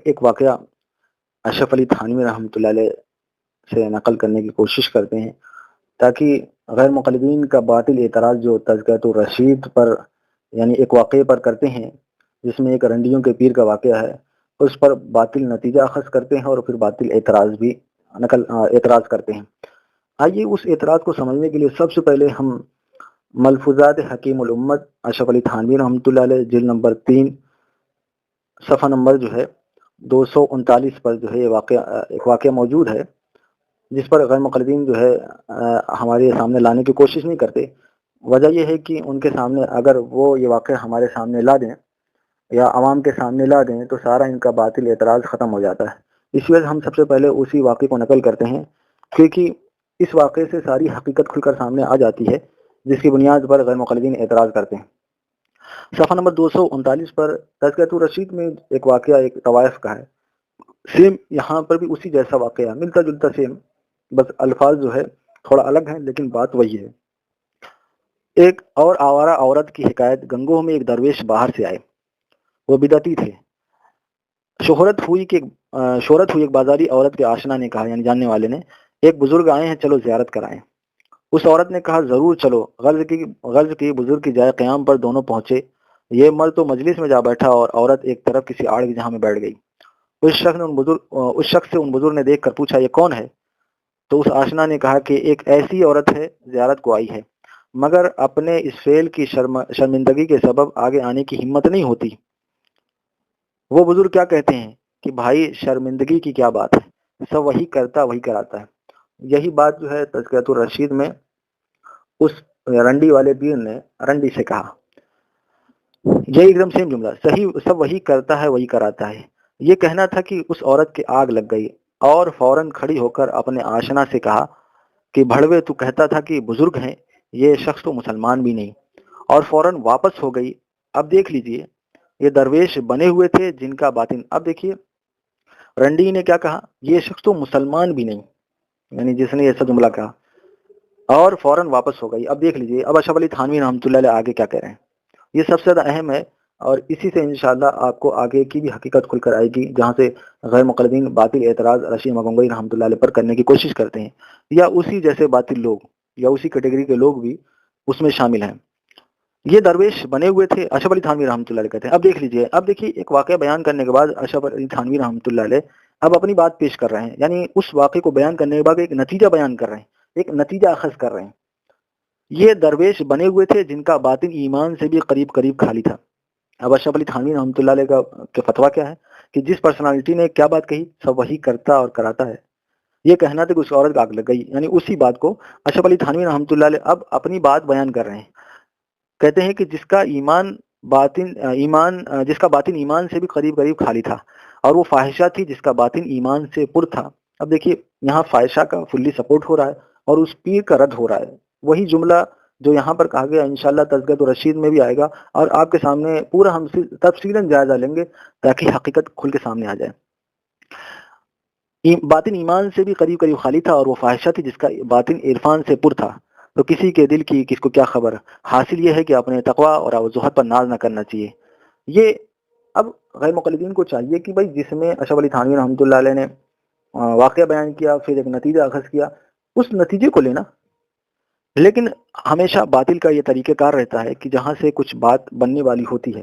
ایک واقعہ اشرف علی تھانوی رحمۃ اللہ علیہ سے نقل کرنے کی کوشش کرتے ہیں تاکہ غیر مقلدین کا باطل اعتراض جو تذکرۃ الرشید پر یعنی ایک واقعے پر کرتے ہیں جس میں ایک رنڈیوں کے پیر کا واقعہ ہے، اس پر باطل نتیجہ اخذ کرتے ہیں اور پھر باطل اعتراض کرتے ہیں۔ آئیے اس اعتراض کو سمجھنے کے لیے سب سے پہلے ہم ملفوظات حکیم الامت اشرف علی تھانوی رحمۃ اللہ علیہ جلد نمبر 3 صفحہ نمبر جو ہے 239 پر جو ہے یہ ایک واقعہ موجود ہے جس پر غیر مقلدین جو ہے ہمارے سامنے لانے کی کوشش نہیں کرتے۔ وجہ یہ ہے کہ ان کے سامنے اگر وہ یہ واقعہ ہمارے سامنے لا دیں یا عوام کے سامنے لا دیں تو سارا ان کا باطل اعتراض ختم ہو جاتا ہے۔ اس وجہ سے ہم سب سے پہلے اسی واقعے کو نقل کرتے ہیں کیونکہ اس واقعے سے ساری حقیقت کھل کر سامنے آ جاتی ہے جس کی بنیاد پر غیر مقلدین اعتراض کرتے ہیں۔ صفحہ نمبر 239 پر تذکرۃ الرشید میں ایک واقعہ ایک طوائف کا ہے، سیم یہاں پر بھی اسی جیسا واقعہ ہے، ملتا جلتا سیم، بس الفاظ جو ہے تھوڑا الگ ہیں لیکن بات وہی ہے۔ ایک اور آوارہ عورت کی حکایت۔ گنگوہ میں ایک درویش باہر سے آئے، وہ بدعتی تھے۔ شہرت ہوئی ایک بازاری عورت کے آشنا نے کہا، یعنی جاننے والے نے، ایک بزرگ آئے ہیں، چلو زیارت کرائیں۔ اس عورت نے کہا ضرور چلو۔ غرض کی بزرگ کی جائے قیام پر دونوں پہنچے۔ یہ مرد تو مجلس میں جا بیٹھا اور عورت ایک طرف کسی آڑ کی جہاں میں بیٹھ گئی۔ اس شخص سے ان بزرگ نے دیکھ کر پوچھا یہ کون ہے؟ تو اس آشنا نے کہا کہ ایک ایسی عورت ہے زیارت کو آئی ہے مگر اپنے اس فعل کی شرمندگی کے سبب آگے آنے کی ہمت نہیں ہوتی۔ وہ بزرگ کیا کہتے ہیں کہ بھائی شرمندگی کی کیا بات ہے، سب وہی کرتا وہی کراتا ہے۔ یہی بات جو ہے تذکرۃ الرشید میں اس رنڈی والے پیر نے رنڈی سے کہا، یہ ایک دم سیم جملہ، صحیح، سب وہی کرتا ہے وہی کراتا ہے۔ یہ کہنا تھا کہ اس عورت کے آگ لگ گئی اور فوراً کھڑی ہو کر اپنے آشنا سے کہا کہ بھڑوے تو کہتا تھا کہ بزرگ ہیں، یہ شخص تو مسلمان بھی نہیں، اور فوراً واپس ہو گئی۔ اب دیکھ لیجئے یہ درویش بنے ہوئے تھے جن کا باطن، اب دیکھیے رنڈی نے کیا کہا، یہ شخص تو مسلمان بھی نہیں، یعنی جس نے ایسا جملہ کہا، اور فوراً واپس ہو گئی۔ اب دیکھ لیجئے اب اشرف علی تھانوی رحمۃ اللہ علیہ آگے کیا کہہ رہے ہیں، یہ سب سے زیادہ اہم ہے اور اسی سے انشاءاللہ آپ کو آگے کی بھی حقیقت کھل کر آئے گی جہاں سے غیر مقلدین باطل اعتراض رشید مگنگوئی رحمۃ اللہ علیہ پر کرنے کی کوشش کرتے ہیں، یا اسی جیسے باطل لوگ یا اسی کیٹیگری کے لوگ بھی اس میں شامل ہیں۔ یہ درویش بنے ہوئے تھے، اشرف علی تھانوی رحمۃ اللہ علیہ کہتے ہیں۔ اب دیکھ لیجئے، اب دیکھیے ایک واقعہ بیان کرنے کے بعد اشرف علی تھانوی رحمۃ اللہ علیہ اب اپنی بات پیش کر رہے ہیں، یعنی اس واقعے کو بیان کرنے کے بعد ایک نتیجہ بیان کر رہے ہیں، ایک نتیجہ اخذ کر رہے ہیں۔ یہ درویش بنے ہوئے تھے جن کا باطن ایمان سے بھی قریب قریب خالی تھا۔ اب اشرف علی تھانوی رحمۃ اللہ علیہ کا فتویٰ کیا ہے کہ جس پرسنالٹی نے کیا بات کہی، سب وہی کرتا اور کراتا ہے، یہ کہنا تھا کہ اس عورت کا آگ لگ گئی، یعنی اسی بات کو اشرف علی تھانوی رحمۃ اللہ علیہ اب اپنی بات بیان کر رہے ہیں۔ کہتے ہیں کہ جس کا باطن ایمان سے بھی قریب قریب خالی تھا، اور وہ فاحشہ تھی جس کا باطن ایمان سے پر تھا۔ اب دیکھیے یہاں فاحشہ کا فلی سپورٹ ہو رہا ہے اور اس پیر کا رد ہو رہا ہے، وہی جملہ جو یہاں پر کہا گیا انشاءاللہ تذکرۃ الرشید میں بھی آئے گا، اور آپ کے سامنے پورا ہم تفصیلاً جائزہ لیں گے تاکہ حقیقت کھل کے سامنے آ جائے۔ باطن ایمان سے بھی قریب قریب خالی تھا اور وہ فاحشہ تھی جس کا باطن عرفان سے پر تھا، تو کسی کے دل کی کس کو کیا خبر، حاصل یہ ہے کہ اپنے تقوی اور زہد پر ناز نہ کرنا چاہیے۔ یہ اب غیر مقلدین کو چاہیے کہ بھائی جس میں اشرف علی تھانوی رحمۃ اللہ علیہ نے واقعہ بیان کیا، پھر ایک نتیجہ اخذ کیا، اس نتیجے کو لینا، لیکن ہمیشہ باطل کا یہ طریقہ کار رہتا ہے کہ جہاں سے کچھ بات بننے والی ہوتی ہے،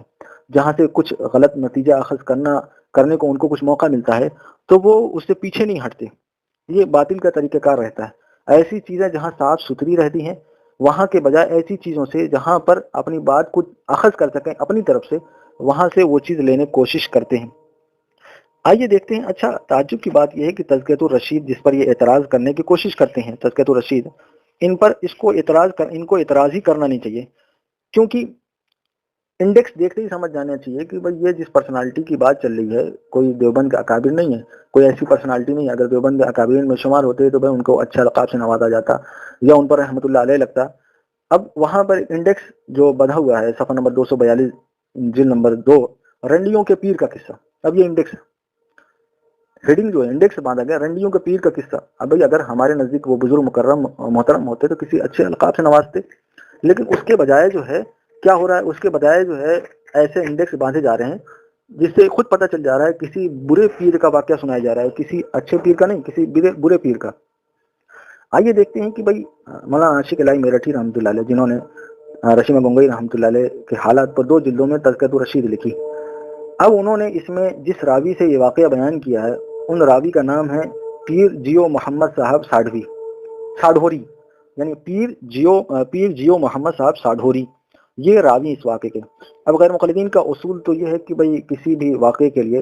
جہاں سے کچھ غلط نتیجہ اخذ کرنے کو ان کو کچھ موقع ملتا ہے تو وہ اس سے پیچھے نہیں ہٹتے، یہ باطل کا طریقہ کار رہتا ہے۔ ایسی چیزیں جہاں صاف ستھری رہتی ہیں وہاں کے بجائے ایسی چیزوں سے جہاں پر اپنی بات کو اخذ کر سکیں اپنی طرف سے، وہاں سے وہ چیز لینے کی کوشش کرتے ہیں۔ آئیے دیکھتے ہیں۔ اچھا تعجب کی بات یہ ہے کہ تذکرۃ الرشید جس پر یہ اعتراض کرنے کی کوشش کرتے ہیں، تذکرۃ الرشید، ان پر ان کو اعتراض ہی کرنا نہیں چاہیے، کیونکہ انڈیکس دیکھتے ہی سمجھ جانا چاہیے کہ بھئی یہ جس پرسنالٹی کی بات چل رہی ہے کوئی دیوبند کے اکابر نہیں ہے، کوئی ایسی پرسنالٹی نہیں ہے۔ اگر دیوبند کے اکابرین میں شمار ہوتے تو بھئی ان کو اچھا لقب سے نوازا جاتا یا ان پر رحمۃ اللہ علیہ لگتا۔ اب وہاں پر انڈیکس جو بدھا ہوا ہے صفحہ نمبر 242 جلد نمبر 2، رنڈیوں کے پیر کا قصہ۔ اب یہ انڈیکس ہیڈنگ جو ہے انڈیکس باندھا گیا رنڈیوں کے پیر کا قصہ۔ اب بھئی اگر ہمارے نزدیک وہ بزرگ مکرم محترم ہوتے تو کسی اچھے القاب سے نوازتے، لیکن اس کے بجائے جو ہے کیا ہو رہا ہے، اس کے بجائے جو ہے ایسے انڈیکس باندھے جا رہے ہیں جس سے خود پتہ چل جا رہا ہے کسی برے پیر کا واقعہ سنایا جا رہا ہے، کسی اچھے پیر کا نہیں، کسی برے پیر کا۔ آئیے دیکھتے ہیں کہ بھائی مولانا عاشق الہی میرٹھی رحمۃ اللہ علیہ، جنہوں نے رشید گنگوئی رحمۃ اللہ علیہ کے حالات پر 2 جلدوں میں تذکرۃ الرشید لکھی، اب انہوں نے اس میں جس راوی سے یہ واقعہ بیان کیا ہے، ان راوی کا نام ہے پیر جیو محمد صاحب ساڑھوری، یعنی پیر جیو محمد صاحب ساڑھوری، یہ راوی اس واقعے کے۔ اب غیر مقلدین کا اصول تو یہ ہے کہ بھئی کسی بھی واقعے کے لیے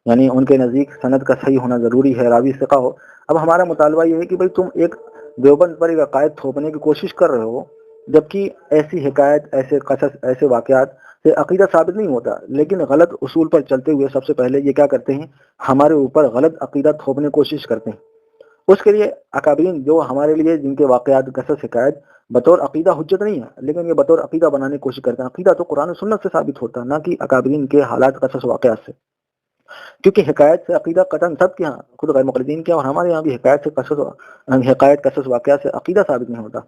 یعنی ان کے نزدیک سند کا صحیح ہونا ضروری ہے، راوی ثقہ ہو۔ اب ہمارا مطالبہ یہ ہے کہ بھئی تم ایک دیوبند پر ایک عقائد تھوپنے کی کوشش کر رہے ہو، جبکہ ایسی حکایت، ایسے قصص، ایسے واقعات سے عقیدہ ثابت نہیں ہوتا، لیکن غلط اصول پر چلتے ہوئے سب سے پہلے یہ کیا کرتے ہیں، ہمارے اوپر غلط عقیدہ تھوپنے کی کوشش کرتے ہیں۔ اس کے لیے اکابرین جو ہمارے لیے جن کے واقعات، قصص، حکایت بطور عقیدہ حجت نہیں ہے، لیکن یہ بطور عقیدہ بنانے کی کوشش کرتے ہیں۔ عقیدہ تو قرآن و سنت سے ثابت ہوتا ہے، نہ کہ اکابرین کے حالات، قصص، واقعات سے، کیونکہ حکایت سے عقیدہ قطعاً سب کے ہاں، خود غیر مقلدین کے اور ہمارے یہاں بھی حکایت، قصص، واقعات سے عقیدہ ثابت نہیں ہوتا۔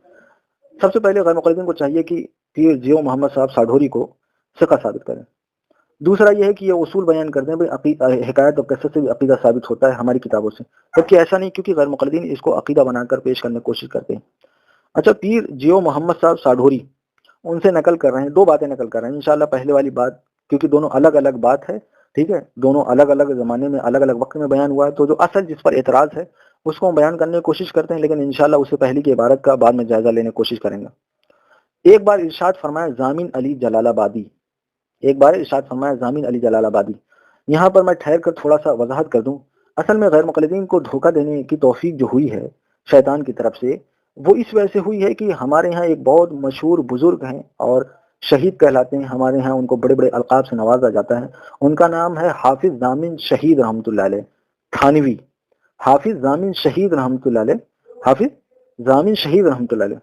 سب سے پہلے غیر مقلدین کو چاہیے کہ پیر جیو محمد صاحب ساڑھوری کو ثقہ ثابت کریں۔ دوسرا یہ ہے کہ یہ اصول بیان کرتے ہیں بھائی حکایت اور قصص سے بھی عقیدہ ثابت ہوتا ہے ہماری کتابوں سے، جبکہ ایسا نہیں، کیونکہ غیر مقلدین اس کو عقیدہ بنا کر پیش کرنے کی کوشش کرتے ہیں۔ اچھا، پیر جیو محمد صاحب ساڑھوری، ان سے نقل کر رہے ہیں، 2 باتیں نقل کر رہے ہیں انشاءاللہ۔ پہلے والی بات، کیونکہ دونوں الگ الگ بات ہے، ٹھیک ہے، دونوں الگ الگ زمانے میں، الگ الگ وقت میں بیان ہوا ہے، تو جو اصل جس پر اعتراض ہے اس کو ہم بیان کرنے کی کوشش کرتے ہیں، لیکن انشاءاللہ اس سے پہلے کی عبارت کا بعد میں جائزہ لینے کی کوشش کریں گے۔ ایک بار ارشاد فرمایا ضامن علی جلال آبادی، جلال آبادی، یہاں پر میں ٹھہر کر تھوڑا سا وضاحت کر دوں۔ اصل میں غیر مقلدین کو دھوکہ دینے کی توفیق جو ہوئی ہے شیطان کی طرف سے، وہ اس وجہ سے ہوئی ہے کہ ہمارے ہاں ایک بہت مشہور بزرگ ہیں اور شہید کہلاتے ہیں، ہمارے ہاں ان کو بڑے بڑے القاب سے نوازا جاتا ہے۔ ان کا نام ہے حافظ ضامن شہید رحمۃ اللہ علیہ تھانوی، حافظ ضامن شہید رحمۃ اللہ علیہ، حافظ ضامن شہید رحمۃ اللہ علیہ۔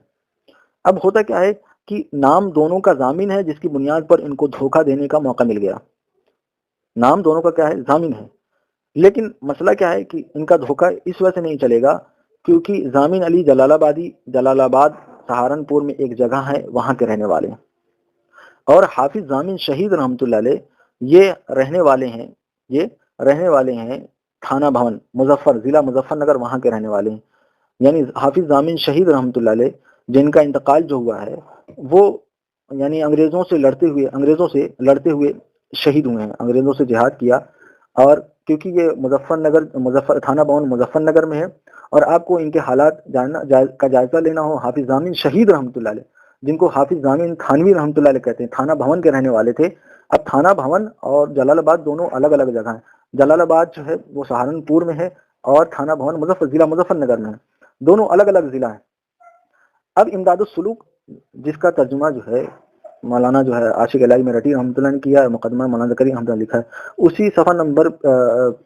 اب ہوتا کیا ہے کہ نام دونوں کا ضامن ہے، جس کی بنیاد پر ان کو دھوکہ دینے کا موقع مل گیا۔ نام دونوں کا کیا ہے، ضامن ہے، لیکن مسئلہ کیا ہے کہ ان کا دھوکہ اس وجہ سے نہیں چلے گا کیونکہ ضامن علی جلال آبادی، جلال آباد سہارنپور میں ایک جگہ ہے، وہاں کے رہنے والے ہیں، اور حافظ ضامن شہید رحمۃ اللہ علیہ یہ رہنے والے ہیں تھانہ بھون، مظفر، ضلع مظفر نگر، وہاں کے رہنے والے ہیں۔ یعنی حافظ ضامن شہید رحمۃ اللہ علیہ جن کا انتقال جو ہوا ہے وہ یعنی انگریزوں سے لڑتے ہوئے شہید ہوئے ہیں، انگریزوں سے جہاد کیا، اور کیونکہ یہ مظفر تھانہ بھون مظفر نگر میں ہے، اور آپ کو ان کے حالات کا جائزہ لینا ہو، حافظ ضامن شہید رحمۃ اللہ علیہ جن کو حافظ ضامن تھانوی رحمۃ اللہ علیہ کہتے ہیں، تھانہ بھون کے رہنے والے تھے۔ اب تھانہ بھون اور جلال آباد دونوں الگ الگ جگہ ہیں، جلال آباد جو ہے وہ سہارنپور میں ہے اور تھانہ بھون ضلع مظفر نگر میں ہے، دونوں الگ الگ ضلع ہیں۔ اب امداد السلوک، جس کا ترجمہ جو ہے مولانا جو ہے عاشق الہی میرٹھی رحمۃ اللہ نے کیا ہے، مقدمہ مولانا زکریا رحمۃ اللہ لکھا ہے، اسی صفحہ نمبر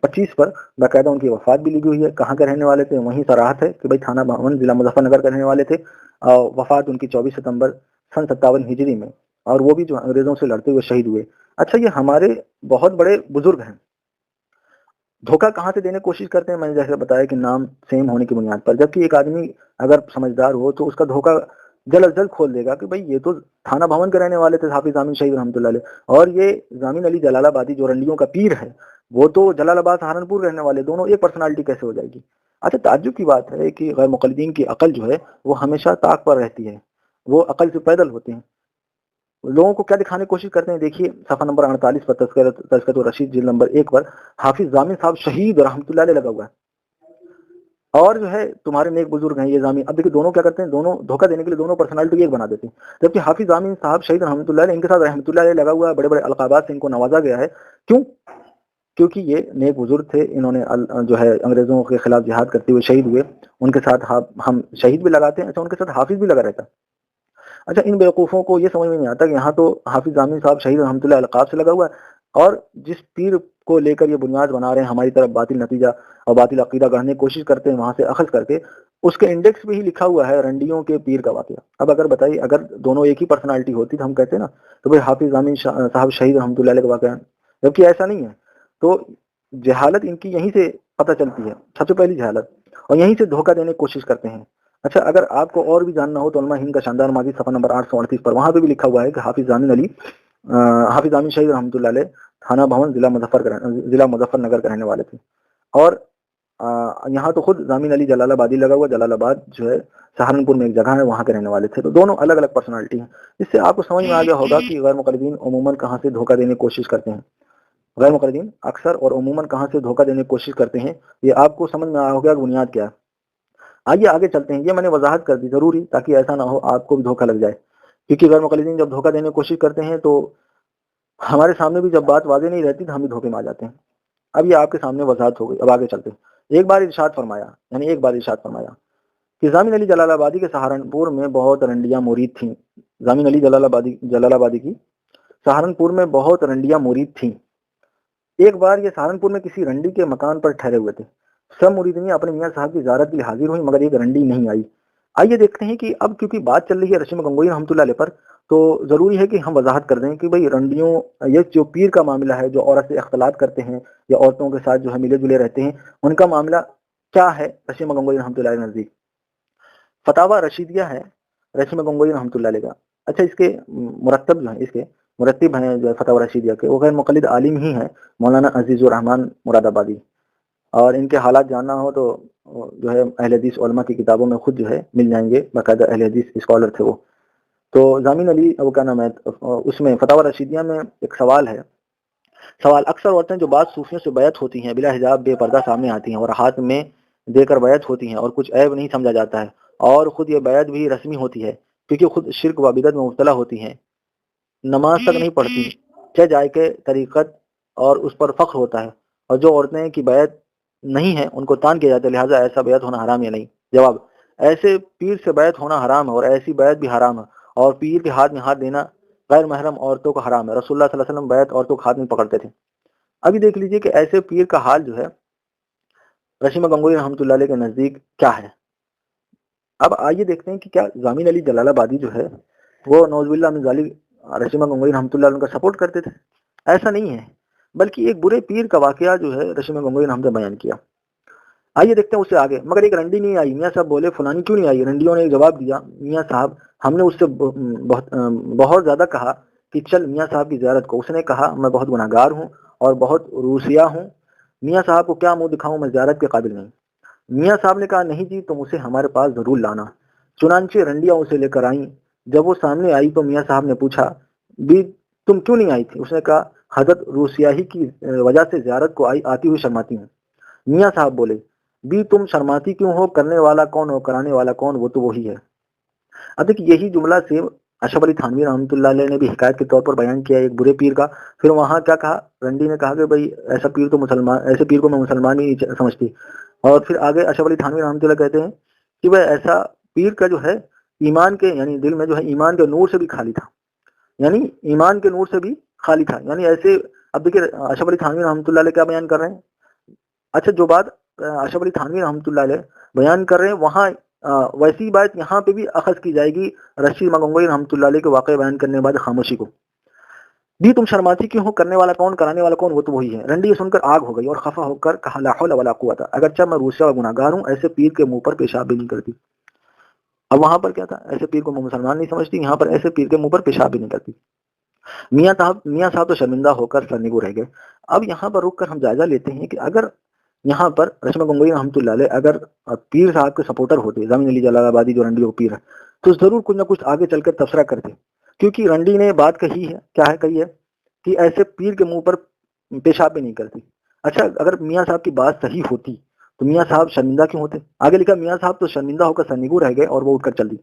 25 پر باقاعدہ ان کی وفات بھی لکھی ہوئی ہے، کہاں کے رہنے والے تھے، وہیں صراحت ہے کہ بھائی تھانہ بھون ضلع مظفر نگر کے رہنے والے تھے، اور وفات ان کی 24 ستمبر سن 57 ہجری میں، اور وہ بھی جو انگریزوں سے لڑتے ہوئے شہید ہوئے۔ اچھا، یہ ہمارے بہت بڑے بزرگ ہیں، دھوکہ کہاں سے دینے کی کوشش کرتے ہیں، میں نے جیسے بتایا کہ نام سیم ہونے کی بنیاد پر، جبکہ ایک آدمی اگر سمجھدار ہو تو اس کا دھوکہ جلد از جلد کھول دے گا کہ بھئی یہ تو تھانہ بھون کے رہنے والے تھے حافظ ضامن شہید رحمۃ اللہ علیہ، اور یہ ضامن علی جلال آبادی جو رنڈیوں کا پیر ہے وہ تو جلال آباد سہارنپور رہنے والے، دونوں ایک پرسنالٹی کیسے ہو جائے گی؟ اچھا، تعجب کی بات ہے کہ غیر مقلدین کی عقل جو ہے وہ ہمیشہ طاق پر رہتی ہے، وہ عقل سے پیدل ہوتے ہیں، لوگوں کو کیا دکھانے کی کوشش کرتے ہیں۔ دیکھیے صفحہ نمبر 48 پر تذکرۃ الرشید جلد نمبر 1 پر حافظ ضامن صاحب شہید رحمۃ اللہ علیہ لگا ہوا ہے، اور جو ہے تمہارے نیک بزرگ ہیں یہ ضامن۔ اب دیکھیں دونوں کیا کرتے ہیں، دونوں دھوکہ دینے کے لیے دونوں پرسنالٹی ایک بنا دیتے ہیں، جبکہ حافظ ضامن صاحب شہید رحمۃ اللہ علیہ ان کے ساتھ رحمۃ اللہ علیہ لگا ہوا ہے، بڑے بڑے القابات سے ان کو نوازا گیا ہے۔ کیوں؟ کیونکہ یہ نیک بزرگ تھے، انہوں نے جو ہے انگریزوں کے خلاف جہاد کرتے ہوئے شہید ہوئے، ان کے ساتھ ہم شہید بھی لگاتے ہیں، اچھا ان کے ساتھ حافظ بھی لگا رہتا ہے۔ اچھا، ان بیوقوفوں کو یہ سمجھ میں نہیں آتا کہ یہاں تو حافظ ضامن صاحب شہید رحمۃ اللہ القاب سے لگا ہوا ہے، اور جس پیر کو لے کر یہ بنیاد بنا رہے ہیں ہماری طرف باطل نتیجہ اور باطل عقیدہ گڑھنے کی کوشش کرتے ہیں، وہاں سے اخذ کر کے اس کے انڈیکس پہ ہی لکھا ہوا ہے رنڈیوں کے پیر کا واقعہ۔ اب اگر بتائیے اگر دونوں ایک ہی پرسنالٹی ہوتی تو ہم کہتے نا تو بھائی حافظ ضامن صاحب شہید رحمۃ اللہ علیہ کا واقعہ، جبکہ ایسا نہیں ہے۔ تو جہالت ان کی یہیں سے پتہ چلتی ہے، سب سے پہلی جہالت، اور یہیں سے دھوکہ دینے کی کوشش کرتے ہیں۔ اچھا، اگر آپ کو اور بھی جاننا ہو تو علماء ہند کا شاندار ماضی صفحہ نمبر 838 پر وہاں پہ بھی لکھا ہوا ہے کہ حافظ ضامن علی حافظ امین شہید رحمۃ اللہ علیہ تھانہ بھون ضلع مظفر نگر کے رہنے والے تھے، اور یہاں تو خود ضامن علی جلال آبادی لگا ہوا، جلال آباد جو ہے سہارنپور میں ایک جگہ ہے، وہاں کے رہنے والے تھے، تو دونوں الگ الگ پرسنالٹی ہیں۔ اس سے آپ کو سمجھ میں آ گیا ہوگا کہ غیر مقلدین عموماً کہاں سے دھوکہ دینے کی کوشش کرتے ہیں، غیر مقلدین اکثر اور عموماً کہاں سے دھوکہ دینے کی کوشش کرتے ہیں، یہ آپ کو سمجھ میں آ ہوگا کہ بنیاد کیا ہے۔ آئیے آگے چلتے ہیں، یہ میں نے وضاحت کر دی ضروری، تاکہ ایسا نہ ہو آپ کو بھی دھوکہ لگ جائے، کیونکہ غیر مقلدین جب دھوکہ دینے کی کوشش کرتے ہیں تو ہمارے سامنے بھی جب بات واضح نہیں رہتی تو ہم بھی دھوکے میں آ جاتے ہیں۔ اب یہ آپ کے سامنے وضاحت ہو گئی، اب آگے چلتے ہیں۔ ایک بار ارشاد فرمایا کہ ضامن علی جلال آبادی کے سہارنپور میں بہت رنڈیاں مرید تھیں، ضامن علی جلال آبادی کی سہارنپور میں بہت رنڈیاں مرید تھیں۔ ایک بار یہ سہارنپور میں کسی رنڈی کے مکان پر ٹھہرے ہوئے تھے، سب مریدین اپنے میاں صاحب کی زیارت کے لیے حاضر ہوئی، مگر ایک رنڈی نہیں آئی۔ آئیے دیکھتے ہیں کہ اب کیونکہ بات چل رہی ہے رشید گنگوئی رحمۃ اللہ علیہ پر، تو ضروری ہے کہ ہم وضاحت کر دیں کہ بھئی رنڈیوں، یہ جو پیر کا معاملہ ہے، جو عورت سے اختلاط کرتے ہیں یا عورتوں کے ساتھ جو ہے ملے جلے رہتے ہیں، ان کا معاملہ کیا ہے رشید گنگوئی رحمۃ اللہ علیہ نزدیک؟ فتاوی رشیدیہ ہے رشید گنگوئی رحمۃ اللہ علیہ کا۔ اچھا، اس کے مرتب جو ہیں، اس کے مرتب ہیں جو فتاوی رشیدیہ کے، وہ غیر مقلد عالم ہی ہیں، مولانا عزیز الرحمان مراد آبادی، اور ان کے حالات جاننا ہو تو جو ہے اہل حدیث علماء کی کتابوں میں خود جو ہے مل جائیں گے، باقاعدہ اہل حدیث اسکالر تھے وہ۔ تو ضامن علی وہ کا نام ہے، اس میں فتاوی رشیدیہ میں ایک سوال ہے، سوال: اکثر عورتیں جو بعض صوفیوں سے بیعت ہوتی ہیں بلا حجاب بے پردہ سامنے آتی ہیں اور ہاتھ میں دے کر بیعت ہوتی ہیں اور کچھ عیب نہیں سمجھا جاتا ہے، اور خود یہ بیعت بھی رسمی ہوتی ہے کیونکہ خود شرک و بدعت میں مبتلا ہوتی ہیں، نماز تک نہیں پڑھتی، چہ جائے کے طریقت اور اس پر فخر ہوتا ہے، اور جو عورتیں کی بیعت نہیں ہے ان کو تان کیا جاتا ہے، لہٰذا ایسا بیعت ہونا حرام یا نہیں؟ جواب: ایسے پیر سے بیعت ہونا حرام ہے، اور ایسی بیعت بھی حرام ہے، اور پیر کے ہاتھ میں ہاتھ دینا غیر محرم عورتوں کو حرام ہے۔ رسول اللہ صلی اللہ علیہ وسلم بیعت عورتوں کو ہاتھ میں پکڑتے تھے۔ ابھی دیکھ لیجئے کہ ایسے پیر کا حال جو ہے رشید گنگوئی رحمۃ اللہ علیہ کے نزدیک کیا ہے۔ اب آئیے دیکھتے ہیں کہ کیا ضامن علی جلال آبادی جو ہے وہ نعوذ باللہ من ذالک رشید گنگوئی رحمۃ اللہ علیہ کا سپورٹ کرتے تھے؟ ایسا نہیں ہے، بلکہ ایک برے پیر کا واقعہ جو ہے رشید گنگوئی رحمۃ نے بیان کیا۔ آئیے دیکھتے ہیں اس سے آگے۔ مگر ایک رنڈی نہیں آئی، میاں صاحب بولے فلانی کیوں نہیں آئی؟ رنڈیوں نے جواب دیا: میاں صاحب ہم نے اس سے بہت زیادہ کہا کہ چل میاں صاحب کی زیارت کو، اس نے کہا میں بہت گناہ گار ہوں اور بہت روسیہ ہوں، میاں صاحب کو کیا منہ دکھاؤں، میں زیارت کے قابل نہیں۔ میاں صاحب نے کہا نہیں جی، تم اسے ہمارے پاس ضرور لانا۔ چنانچہ رنڈیاں اسے لے کر آئیں۔ جب وہ سامنے آئی تو میاں صاحب نے پوچھا بھی تم کیوں نہیں آئی تھی؟ اس نے کہا حضرت روسیاہی کی وجہ سے زیارت کو آتی ہوئی شرماتی ہوں۔ میاں صاحب بولے بھی تم شرماتی کیوں ہو؟ کرنے والا کون ہو، کرانے والا کون؟ وہ تو وہی ہے۔ اب دیکھیے یہی جملہ سیم اشرف علی تھانوی رحمۃ اللہ علیہ نے بھی حکایت کے طور پر بیان کیا ایک برے پیر کا۔ پھر وہاں کیا کہا؟ رنڈی نے کہا کہ بھائی ایسا پیر تو مسلمان، ایسے پیر کو میں مسلمان ہی نہیں سمجھتی۔ اور پھر آگے اشرف علی تھانوی رحمۃ اللہ کہتے ہیں کہ بھائی ایسا پیر کا جو ہے ایمان کے یعنی دل میں جو ہے ایمان کے نور سے بھی خالی تھا، یعنی ایمان کے نور سے بھی خالی تھا، یعنی ایسے۔ اب دیکھیے اشرف علی تھانوی رحمۃ اللہ علیہ کیا بیان کر رہے ہیں۔ اچھا، جو بات اشرف علی تھانوی رحمۃ اللہ علیہ بیان کر رہے ہیں وہاں ویسی بات یہاں پہ بھی اخذ کی جائے گی رشید گنگوئی رحمۃ اللہ علیہ کے واقعہ بیان کرنے کے بعد خاموشی کو۔ بھی تم شرماتی کیوں ہو، کرنے والا کون، کرانے والا کون؟ وہ تو وہی ہے۔ رنڈی سن کر آگ ہو گئی اور خفا ہو کر کہا لا حول ولا قوت، اگرچہ میں روسیہ اور گناہ گار ہوں، ایسے پیر کے منہ پر پیشاب بھی نہیں کرتی۔ اب وہاں پر کیا تھا؟ ایسے پیر کو میں مسلمان نہیں سمجھتی، یہاں پر ایسے پیر کے منہ پر پیشاب بھی نہیں کرتی۔ میاں صاحب تو شرمندہ ہو کر سرنگو رہ گئے۔ اب یہاں پر رک کر ہم جائزہ لیتے ہیں کہ اگر یہاں پر رشید گنگوئی رحمۃ اللہ علیہ اگر پیر صاحب کے سپورٹر ہوتے، ضامن علی جلال آبادی جو رنڈی پیر ہے، تو ضرور کچھ نہ کچھ آگے چل کر تبصرہ کرتے، کیونکہ رنڈی نے بات کہی ہے، کیا ہے کہی ہے کہ ایسے پیر کے منہ پر پیشاب بھی نہیں کرتی۔ اچھا، اگر میاں صاحب کی بات صحیح ہوتی تو میاں صاحب شرمندہ کیوں ہوتے؟ آگے لکھا میاں صاحب تو شرمندہ ہو کر سرنگو رہ گئے اور وہ اٹھ کر چل دی۔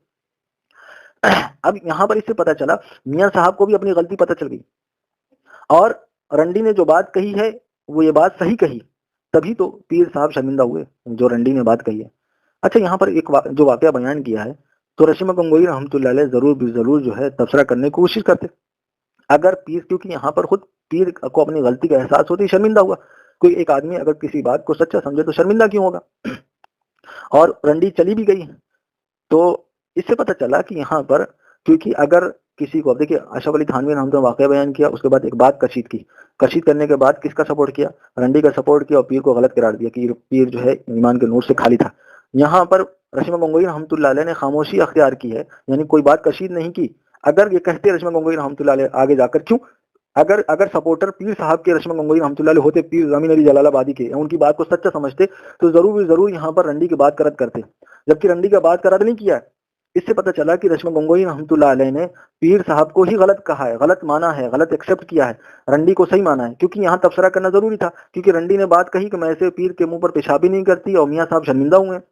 اب یہاں پر اس سے پتہ چلا میاں صاحب کو بھی اپنی غلطی پتہ چل گئی، اور رنڈی نے جو بات کہی ہے وہ یہ بات صحیح کہی، تبھی تو پیر صاحب شرمندہ ہوئے جو رنڈی نے بات کہی ہے۔ اچھا، یہاں پر ایک جو واقعہ بیان کیا ہے تو رشید گنگوئی رحمۃ اللہ علیہ ضرور جو ہے تبصرہ کرنے کی کوشش کرتے اگر پیر، کیونکہ یہاں پر خود پیر کو اپنی غلطی کا احساس ہوتی، شرمندہ ہوا۔ کوئی ایک آدمی اگر کسی بات کو سچا سمجھے تو شرمندہ کیوں ہوگا؟ اور رنڈی چلی بھی گئی، تو اس سے پتہ چلا کہ یہاں پر کیونکہ اگر کسی کو، دیکھیے اشرف علی تھانوی نے ہم نے واقعہ بیان کیا، اس کے بعد ایک بات کشید کرنے کے بعد کس کا سپورٹ کیا؟ رنڈی کا سپورٹ کیا، اور پیر کو غلط قرار دیا کہ پیر جو ہے ایمان کے نور سے خالی تھا۔ یہاں پر رشید گنگوئی رحمۃ اللہ علیہ نے خاموشی اختیار کی ہے، یعنی کوئی بات کشید نہیں کی۔ اگر یہ کہتے رشمہ گنگوئی رحمۃ اللہ علیہ آگے جا کر، کیوں اگر سپورٹر پیر صاحب کے رشمہ گنگوئی رحمۃ اللہ علیہ ہوتے، پیر زمین علی جلال آبادی کے، ان کی بات کو سچا سمجھتے، تو ضرور یہاں پر رنڈی کی بات کا رد کرتے، جبکہ رنڈی کا بات کا رد نہیں کیا۔ اس سے پتہ چلا کہ رشمہ گنگوئی رحمۃ اللہ علیہ نے پیر صاحب کو ہی غلط کہا ہے، غلط مانا ہے، غلط ایکسیپٹ کیا ہے، رنڈی کو صحیح مانا ہے، کیونکہ یہاں تبصرہ کرنا ضروری تھا، کیونکہ رنڈی نے بات کہی کہ میں ایسے پیر کے منہ پر پیشاب بھی نہیں کرتی اور میاں صاحب شرمندہ ہوئے ہیں۔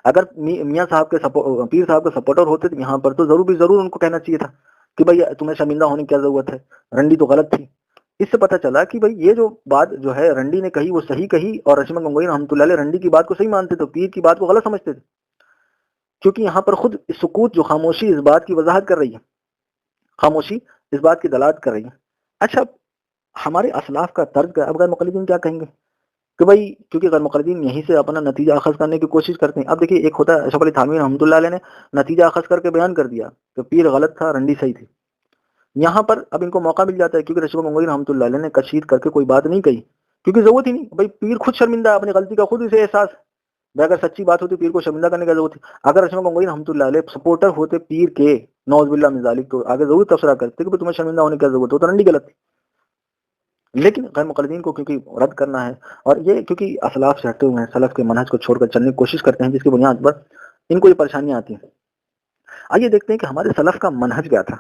اگر میاں صاحب کے پیر صاحب کے سپورٹر ہوتے تو یہاں پر تو ضرور ان کو کہنا چاہیے تھا کہ بھائی تمہیں شرمندہ ہونے کی کیا ضرورت ہے، رنڈی تو غلط تھی۔ اس سے پتہ چلا کہ بھائی یہ جو بات جو ہے رنڈی نے کہی وہ صحیح کہی، اور رشمہ گنگوئی رحمۃ اللہ علیہ رنڈی کی بات کو صحیح مانتے تو پیر کی بات کو غلط سمجھتے تھے، کیونکہ یہاں پر خود سکوت جو خاموشی اس بات کی وضاحت کر رہی ہے، خاموشی اس بات کی دلالت کر رہی ہے۔ اچھا، ہمارے اسلاف کا طرز کا اب غیر مقلدین کیا کہیں گے کہ بھائی کیونکہ غیر مقلدین یہیں سے اپنا نتیجہ اخذ کرنے کی کوشش کرتے ہیں۔ اب دیکھیے، ایک ہوتا ہے اشرف علی تھانوی رحمۃ اللہ علیہ نے نتیجہ اخذ کر کے بیان کر دیا کہ پیر غلط تھا، رنڈی صحیح تھی۔ یہاں پر اب ان کو موقع مل جاتا ہے، کیونکہ رشمہ گنگوئی رحمۃ اللہ علیہ نے کشید کر کے کوئی بات نہیں کہی، کیونکہ ضرورت ہی نہیں، بھائی پیر خود شرمندہ ہے اپنی غلطی کا، خود اسے احساس ہے۔ اگر سچی بات ہوتی پیر کو شرمندہ کرنے کی ضرورت تھی۔ اگر رشمہ گنگوئی رحمۃ اللہ علیہ سپورٹر ہوتے پیر کے، نعوذ باللہ من ذالک، تو آگے ضرور تبصرہ کرتے کہ تمہیں شرمندہ ہونے کی ضرورت ہے، تو رنڈی غلط تھی۔ لیکن غیر مقلدین کو کیونکہ رد کرنا ہے، اور یہ کیونکہ اسلاف سے ہٹے ہوئے ہیں، سلف کے منہج کو چھوڑ کر چلنے کی کوشش کرتے ہیں، جس کی بنیاد پر ان کو یہ پریشانیاں آتی ہیں۔ آئیے دیکھتے ہیں کہ ہمارے سلف کا منہج کیا تھا۔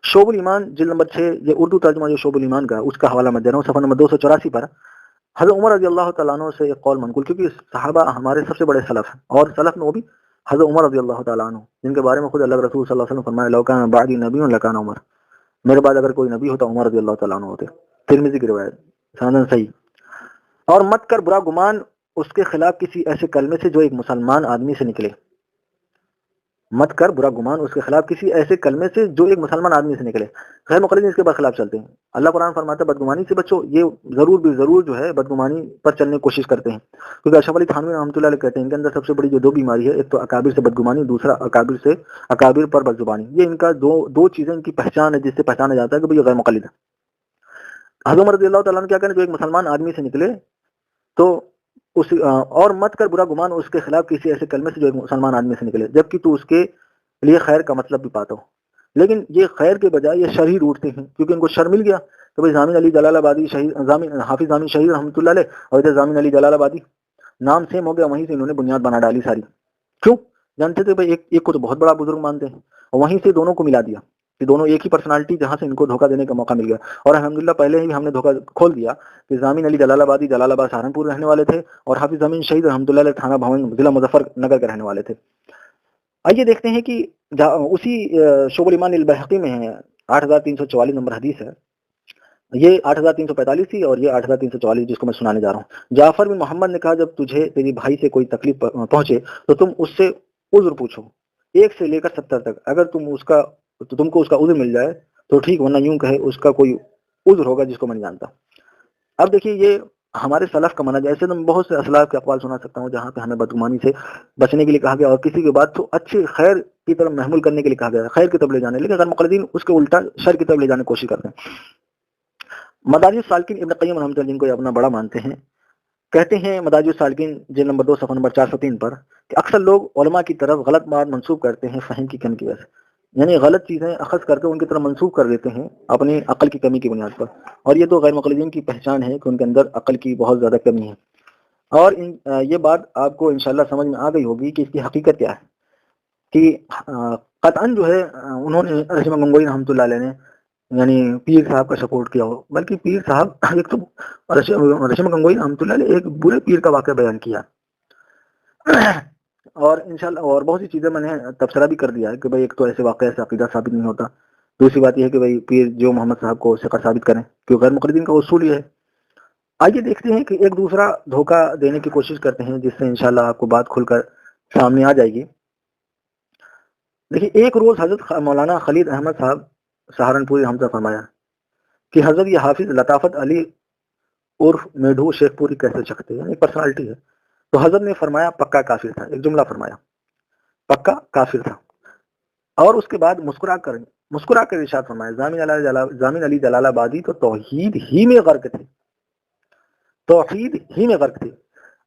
شعب الایمان جلد نمبر 6، یہ اردو ترجمہ جو شعب الایمان کا، اس کا حوالہ میں دے رہا ہوں، صفحہ نمبر 284 پر حضرت عمر رضی اللہ تعالیٰ عنہ سے ایک قول منقول، کیونکہ صحابہ ہمارے سب سے بڑے سلف ہیں، اور سلف میں وہ بھی حضرت عمر رضی اللہ تعالیٰ عنہ، جن کے بارے میں خود اللہ کے رسول صلی اللہ علیہ وسلم فرمایا، لو کان بعدی نبی لکان عمر، میرے بعد اگر کوئی نبی ہوتا عمر رضی اللہ تعالیٰ عنہ ہوتے۔ ترمذی کی روایت، سندن صحیح۔ اور مت کر برا گمان اس کے خلاف کسی ایسے کلمے سے جو ایک مسلمان آدمی سے نکلے، مت کر برا گمان اس کے خلاف کسی ایسے کلمے سے جو ایک مسلمان آدمی سے نکلے۔ غیر مقلدین اس کے برخلاف چلتے ہیں۔ اللہ قرآن فرماتا ہے بدگمانی سے بچو، یہ ضرور جو ہے بدگمانی پر چلنے کی کوشش کرتے ہیں، کیونکہ اشرف علی تھانوی رحمۃ اللہ علیہ کہتے ہیں ان کے اندر سب سے بڑی جو دو بیماری ہے، ایک تو اکابر سے بدگمانی، دوسرا اکابر پر بدزبانی۔ یہ ان کا دو چیزیں ان کی پہچان ہے، جس سے پہچانا جاتا ہے کہ بھئی یہ غیر مقلد ہے۔ حضرت عمر رضی اللہ تعالیٰ نے کیا کہنا، جو ایک مسلمان آدمی سے نکلے تو اور مت کر برا گمان اس کے خلاف کسی ایسے کلمے سے جو ایک مسلمان آدمی سے نکلے، جبکہ تو اس کے لیے خیر کا مطلب بھی پاتا ہو۔ لیکن یہ خیر کے بجائے یہ شر ہی ڈھونڈتے ہیں، کیونکہ ان کو شر مل گیا کہ بھائی زامن علی جلال آبادی حافظ زامن شہید رحمۃ اللہ علیہ، اور ادھر زامن علی جلال آبادی، نام سیم ہو گیا، وہیں سے انہوں نے بنیاد بنا ڈالی ساری۔ کیوں؟ جانتے تھے بھائی ایک کو تو بہت بڑا بزرگ مانتے ہیں، اور وہیں سے دونوں کو ملا دیا کہ دونوں ایک ہی پرسنالٹی، جہاں سے ان کو دھوکہ دینے کا موقع مل گیا۔ اور الحمدللہ پہلے ہی ہم نے دھوکہ کھول دیا کہ زامن علی جلال آبادی جلال آباد سہارنپور رہنے والے تھے، اور حافظ زامن شہید رحمۃ اللہ علیہ تھانہ بھون ضلع مظفر نگر کے رہنے والے تھے۔ آئیے دیکھتے ہیں کہ اسی شعب الایمان البیہقی میں ہے، 8344 نمبر حدیث ہے، یہ 8345 تھی اور یہ 8344 جس کو میں سنانے جا رہا ہوں۔ جعفر بن محمد نے کہا، جب تجھے تیری بھائی سے کوئی تکلیف پہنچے تو تم اس سے عذر پوچھو، 1 سے لے کر 70 تک، اگر تم کو اس کا عذر مل جائے تو ٹھیک، ورنہ یوں کہے اس کا کوئی عذر ہوگا جس کو میں نہیں جانتا۔ اب دیکھیے، یہ ہمارے سلف کا منہج ہے۔ ایسے تو میں بہت سے اسلاف کے اقوال سنا سکتا ہوں جہاں پہ ہمیں بدگمانی سے بچنے کے لیے کہا گیا، اور کسی کے بعد تو اچھے خیر کی طرف محمول کرنے کے لیے کہا گیا، خیر کی طرف لے جانے، لیکن غیر مقلدین اس کے الٹا شر کی طرف لے جانے کی کوشش کرتے ہیں۔ مدارج السالکین ابن قیم رحمۃ اللہ، جن کو یہ اپنا بڑا مانتے ہیں، کہتے ہیں مدارج السالکین جلد نمبر 2 صفحہ نمبر 403 پر کہ اکثر لوگ علماء کی طرف غلط بات منسوب کرتے ہیں فہم کی کمی کی وجہ سے، یعنی غلط چیزیں اخذ کر کے ان کی طرف منسوب کر دیتے ہیں اپنی عقل کی کمی کی بنیاد پر، اور یہ تو غیر مقلدین کی پہچان ہے کہ ان کے اندر عقل کی بہت زیادہ کمی ہے۔ اور یہ بات آپ کو انشاءاللہ سمجھ میں آ گئی ہوگی کہ اس کی حقیقت کیا ہے، کہ قطعاً جو ہے انہوں نے رشمہ گنگوئی رحمۃ اللہ علیہ نے یعنی پیر صاحب کا سپورٹ کیا ہو، بلکہ پیر صاحب ایک تو رشمہ گنگوئی رحمۃ اللہ علیہ ایک برے پیر کا واقعہ بیان کیا، اور انشاءاللہ اور بہت سی چیزیں میں نے تبصرہ بھی کر دیا ہے کہ بھائی ایک تو ایسے واقعہ سے عقیدہ ثابت نہیں ہوتا، دوسری بات یہ ہے کہ بھائی پیر جو محمد صاحب کو ثقہ ثابت کریں، کیوں غیر مقلدین کا اصول یہ ہے۔ آئیے دیکھتے ہیں کہ ایک دوسرا دھوکہ دینے کی کوشش کرتے ہیں، جس سے انشاءاللہ آپ کو بات کھل کر سامنے آ جائے گی۔ دیکھیے، ایک روز حضرت مولانا خلیل احمد صاحب سہارنپوری رحمۃ اللہ فرمایا کہ حضرت یہ حافظ لطافت علی عرف میڈھو شیخ پوری کیسے چکھتے ہیں، یعنی ایک پرسنالٹی ہے۔ تو حضرت نے فرمایا پکا کافر تھا، ایک جملہ فرمایا پکا کافر تھا، اور اس کے بعد مسکرا کر ارشاد فرمایا زامن علی جلال آبادی تو توحید ہی میں غرق تھے، توحید ہی میں غرق تھے۔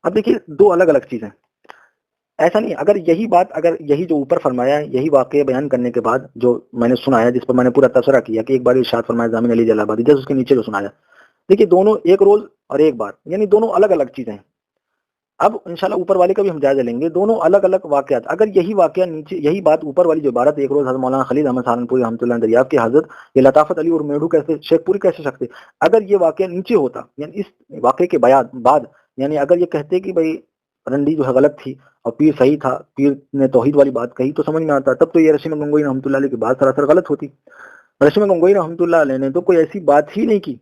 اب دیکھیے، دو الگ الگ چیزیں، ایسا نہیں. اگر یہی جو اوپر فرمایا ہے یہی واقعہ بیان کرنے کے بعد جو میں نے سنایا جس پر میں نے پورا تبصرہ کیا کہ ایک بار ارشاد فرمایا زامن علی جلال آبادی، جس اس کے نیچے جو سنایا، دیکھیے دونوں ایک روز اور ایک بار یعنی دونوں الگ الگ چیزیں ہیں. اب انشاءاللہ اوپر والے کا بھی ہم جائزہ لیں گے، دونوں الگ الگ واقعات. اگر یہی واقعہ نیچے، یہی بات اوپر والی جو عبارت ایک روز حضرت مولانا خلیل احمد سہارنپوری رحمۃ اللہ دریافت کے حضرت یہ لطافت علی اور میڈو کیسے شیخ پوری کیسے سکتے، اگر یہ واقعہ نیچے ہوتا یعنی اس واقعے کے بعد یعنی اگر یہ کہتے کہ بھائی رنڈی جو ہے غلط تھی اور پیر صحیح تھا، پیر نے توحید والی بات کہی تو سمجھ میں آتا، تب تو یہ رشید گنگوئی رحمۃ اللہ علیہ کی بات سراسر غلط ہوتی. رشید گنگوئی رحمۃ اللہ علیہ نے تو کوئی ایسی بات ہی نہیں کی،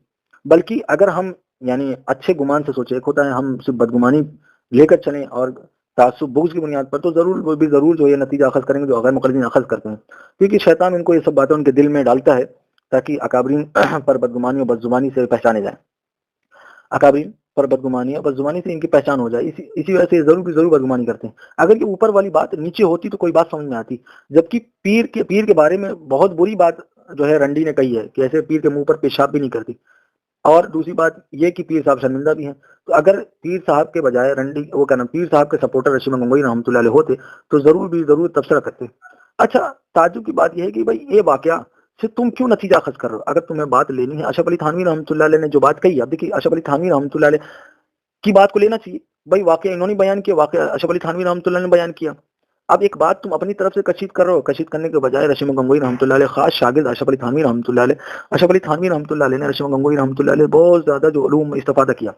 بلکہ اگر ہم یعنی اچھے گمان سے سوچے، ایک ہوتا ہے ہم صرف بدگمانی لے کر چلیں اور تعصب بغض کی بنیاد پر، تو ضرور جو یہ نتیجہ اخذ کریں گے جو غیر مقلدین اخذ کرتے ہیں، کیونکہ شیطان ان کو یہ سب باتیں ان کے دل میں ڈالتا ہے تاکہ اکابرین پر بدگمانی اور بدزبانی سے پہچانے جائیں، اکابرین پر بدگمانی اور بدزبانی سے ان کی پہچان ہو جائے. اسی وجہ سے ضرور بدگمانی کرتے ہیں. اگر یہ اوپر والی بات نیچے ہوتی تو کوئی بات سمجھ میں آتی، جبکہ پیر کے بارے میں بہت بری بات جو ہے رنڈی نے کہی ہے کہ ایسے پیر کے منہ پر پیشاب بھی نہیں کرتی، اور دوسری بات یہ کہ پیر صاحب شرمندہ بھی ہیں. تو اگر پیر صاحب کے بجائے رنڈی وہ کہنا پیر صاحب کے سپورٹر رشید گنگوئی رحمۃ اللہ علیہ ہوتے تو ضرور تبصرہ کرتے. اچھا تعجب کی بات یہ ہے کہ بھائی یہ واقعہ سے تم کیوں نتیجہ اخذ کر رہے ہو؟ اگر تمہیں بات لینی ہے اشرف علی تھانوی رحمۃ اللہ علیہ نے جو بات کہی، اب دیکھیے اشرف علی تھانوی رحمۃ اللہ علیہ کی بات کو لینا چاہیے. بھائی واقعہ انہوں نے بیان کیا، واقعہ اشرف علی تھانوی رحمۃ اللہ نے بیان کیا. اب ایک بات تم اپنی طرف سے کشید کر رہے ہو، کشید کرنے کے بجائے رشید گنگوئی رحمۃ اللہ علیہ خاص شاگرد اشرف علی تھانوی رحمۃ اللہ علیہ، اشرف علی تھانوی رحمۃ اللہ علیہ نے رشید گنگوئی رحمۃ اللہ علیہ بہت زیادہ جو علوم استفادہ کیا،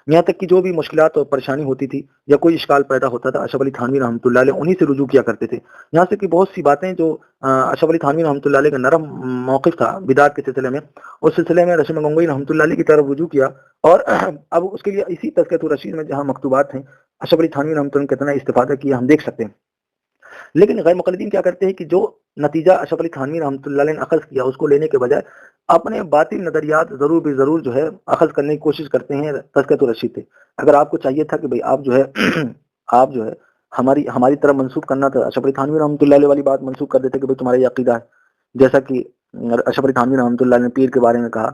یہاں تک کہ جو بھی مشکلات اور پریشانی ہوتی تھی یا کوئی اشکال پیدا ہوتا تھا اشرف علی تھانوی رحمۃ اللہ علیہ انہی سے رجوع کیا کرتے تھے. یہاں سے کہ بہت سی باتیں جو اشرف علی تھانوی رحمۃ اللہ علیہ کا نرم موقف تھا بدعت کے سلسلے میں، اس سلسلے میں رشید گنگوئی رحمۃ اللہ علیہ کی طرف رجوع کیا. اور اب اس کے لیے اسی تذکرۃ الرشید میں جہاں مکتوبات ہیں اشرف علی تھانوی رحمۃ اللہ نے کتنا استفادہ کیا ہم دیکھ سکتے ہیں. لیکن غیر مقلدین کیا کرتے ہیں کہ جو نتیجہ اشرف علی تھانوی رحمۃ اللہ علیہ نے اخذ کیا اس کو لینے کے بجائے اپنے باطل نظریات ضرور جو ہے اخذ کرنے کی کوشش کرتے ہیں تذکرۃ الرشید سے. اگر آپ کو چاہیے تھا کہ بھئی آپ جو ہے ہماری طرف منسوخ کرنا تھا، اشرف علی تھانوی رحمۃ اللہ علیہ والی بات منسوخ کر دیتے کہ بھئی تمہارا یہ عقیدہ ہے، جیسا کہ اشرف علی تھانوی رحمۃ اللہ علیہ نے پیر کے بارے میں کہا